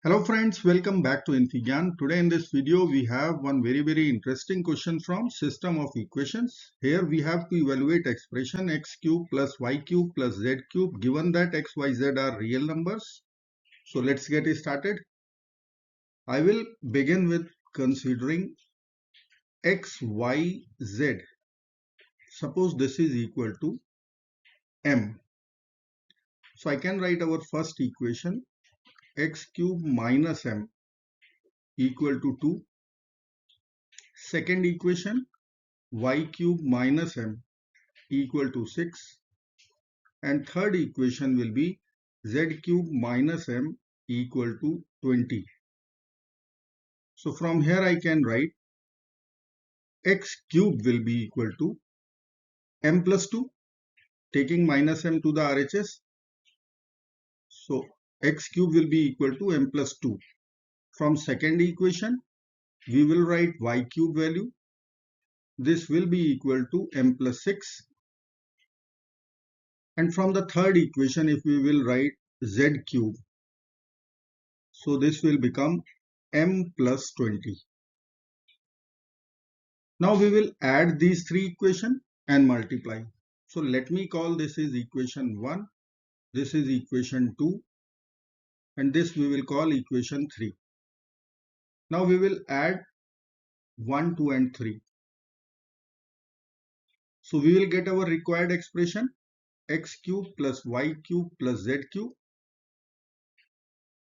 Hello friends, welcome back to Infigyan. Today in this video we have one very interesting question from system of equations. Here we have to evaluate expression x cube plus y cube plus z cube given that x, y, z are real numbers. So let's get started. I will begin with considering x, y, z. Suppose this is equal to m. So I can write our first equation x cube minus m equal to 2. Second equation y cube minus m equal to 6, and third equation will be z cube minus m equal to 20. So from here I can write x cube will be equal to m plus 2, taking minus m to the RHS. So x cube will be equal to m plus 2. From second equation we will write y cube value. This will be equal to m plus 6. And from the third equation, if we will write z cube, so this will become m plus 20. Now we will add these three equations and multiply. So let me call this is equation 1, this is equation 2, and this we will call equation 3. Now we will add 1, 2 and 3. So we will get our required expression x cube plus y cube plus z cube.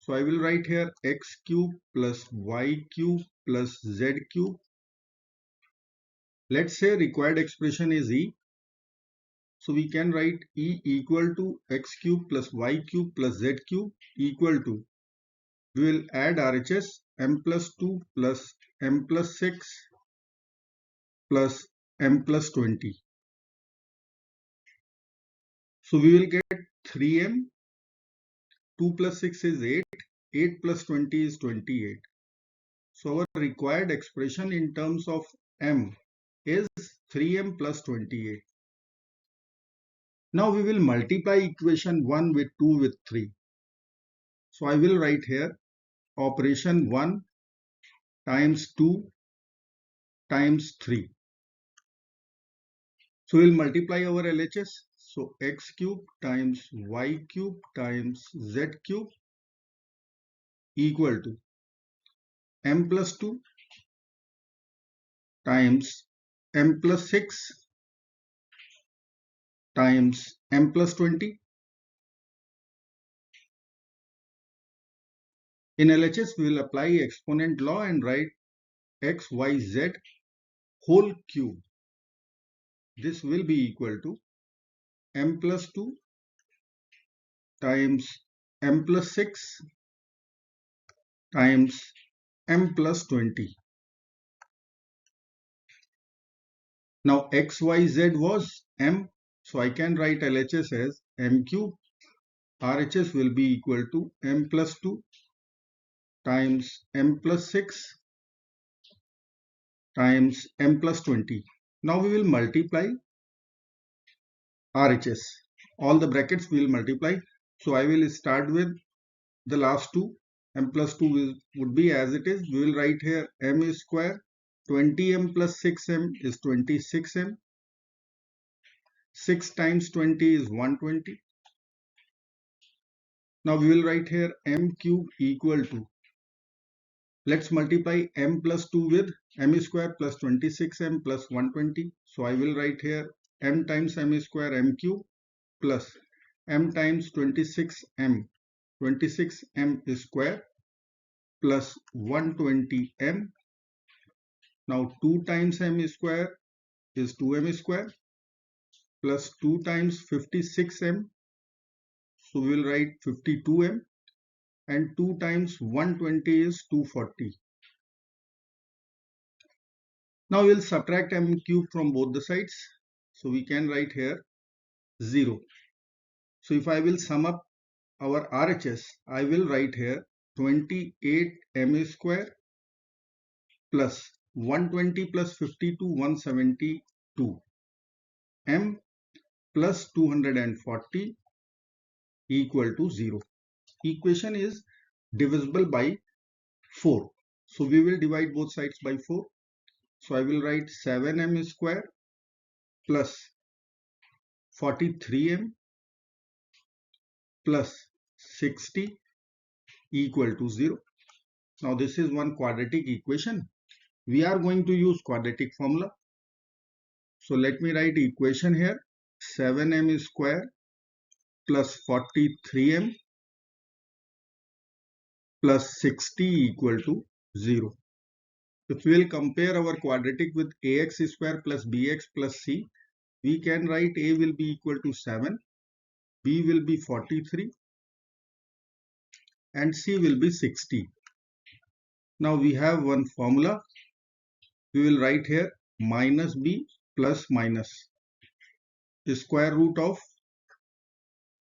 So I will write here x cube plus y cube plus z cube. Let's say required expression is e. So we can write e equal to x cube plus y cube plus z cube equal to, we will add RHS m plus 2 plus m plus 6 plus m plus 20. So we will get 3m, 2 plus 6 is 8, 8 plus 20 is 28. So our required expression in terms of m is 3m plus 28. Now we will multiply equation 1 with 2 with 3. So I will write here operation 1 times 2 times 3. So we'll multiply our LHS. So x cube times y cube times z cube equal to m plus 2 times m plus 6 times m plus 20. In LHS, we will apply exponent law and write x, y, z whole cube. This will be equal to m plus 2 times m plus 6 times m plus 20. Now x, y, z was m. So I can write LHS as m cube. RHS will be equal to m plus 2 times m plus 6 times m plus 20. Now we will multiply RHS. All the brackets will multiply. So I will start with the last two. M plus 2 would be as it is. We will write here m square. 20m plus 6m is 26m. 6 times 20 is 120. Now we will write here m cube equal to, let's multiply m plus 2 with m square plus 26m plus 120. So I will write here m times m square m cube plus m times 26m. 26m square plus 120m. Now 2 times m square is 2m square plus 2 times 56m. So we will write 52m, and 2 times 120 is 240. Now we will subtract m cube from both the sides. So we can write here 0. So if I will sum up our RHS, I will write here 28m square plus 120 plus 52, 172 m plus 240 equal to 0. Equation is divisible by 4. So we will divide both sides by 4. So I will write 7m square plus 43m plus 60 equal to 0. Now this is one quadratic equation. We are going to use quadratic formula. So let me write equation here. 7m square plus 43m plus 60 equal to 0. If we will compare our quadratic with ax square plus bx plus c, we can write a will be equal to 7, b will be 43 and c will be 60. Now we have one formula. We will write here minus b plus minus square root of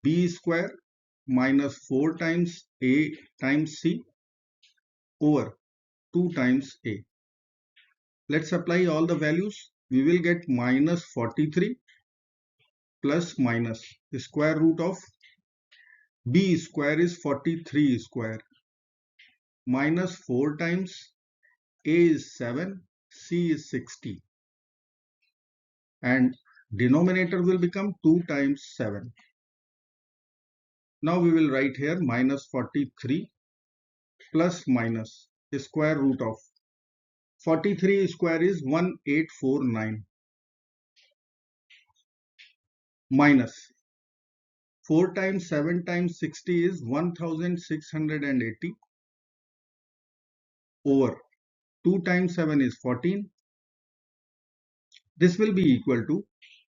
b square minus 4 times a times c over 2 times a. Let's apply all the values. We will get minus 43 plus minus square root of b square is 43 square minus 4 times a is 7, c is 60 and denominator will become 2 times 7. Now we will write here minus 43 plus minus square root of 43 square is 1849 minus 4 times 7 times 60 is 1680 over 2 times 7 is 14. This will be equal to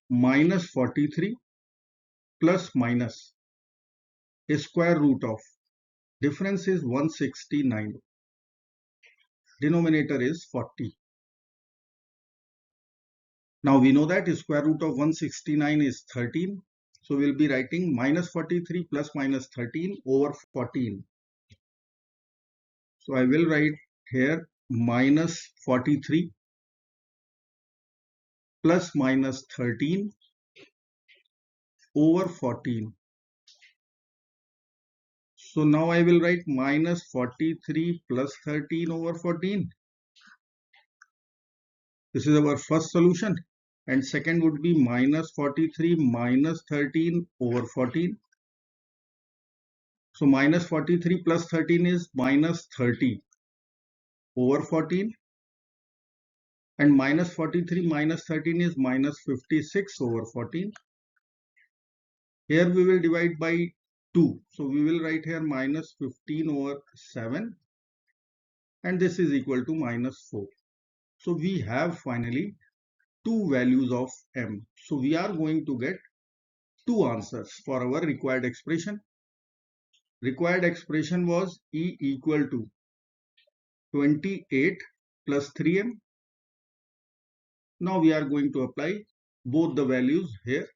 minus 43 plus minus square root of difference is 169. Denominator is 40. Now we know that square root of 169 is 13. So we'll be writing minus 43 plus minus 13 over 14. So I will write here minus 43 plus minus 13 over 14. So now I will write minus 43 plus 13 over 14. This is our first solution. And second would be minus 43 minus 13 over 14. So minus 43 plus 13 is minus 30 over 14. And minus 43 minus 13 is minus 56 over 14. Here we will divide by 2. So we will write here minus 15 over 7. And this is equal to minus 4. So we have finally two values of m. So we are going to get two answers for our required expression. Required expression was E equal to 28 plus 3m. Now we are going to apply both the values here.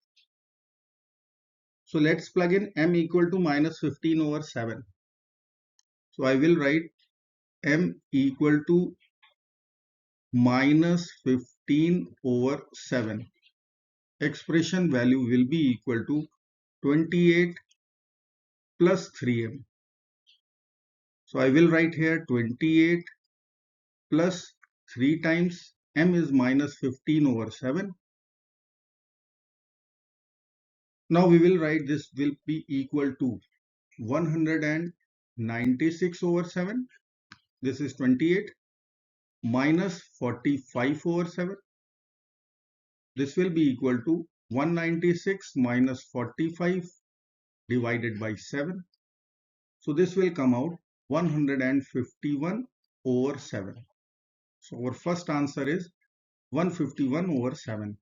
So let's plug in m equal to minus 15 over 7. So I will write m equal to minus 15 over 7. Expression value will be equal to 28 plus 3m. So I will write here 28 plus 3 times m is minus 15 over 7. Now we will write this will be equal to 196 over 7. This is 28 minus 45 over 7. This will be equal to 196 minus 45 divided by 7. So this will come out 151 over 7. So our first answer is 151 over 7.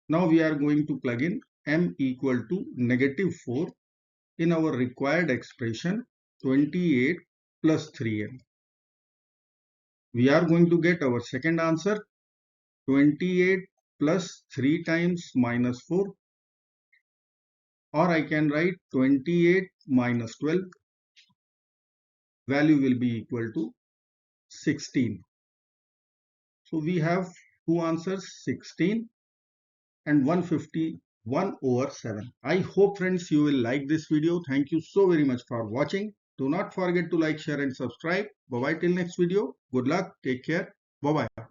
Now we are going to plug in m equal to negative 4 in our required expression 28 plus 3m. We are going to get our second answer 28 plus 3 times minus 4, or I can write 28 minus 12. Value will be equal to 16. So we have two answers 16 and 151 over 7. I hope friends you will like this video. Thank you so very much for watching. Do not forget to like, share and subscribe. Bye bye till next video. Good luck. Take care. Bye bye.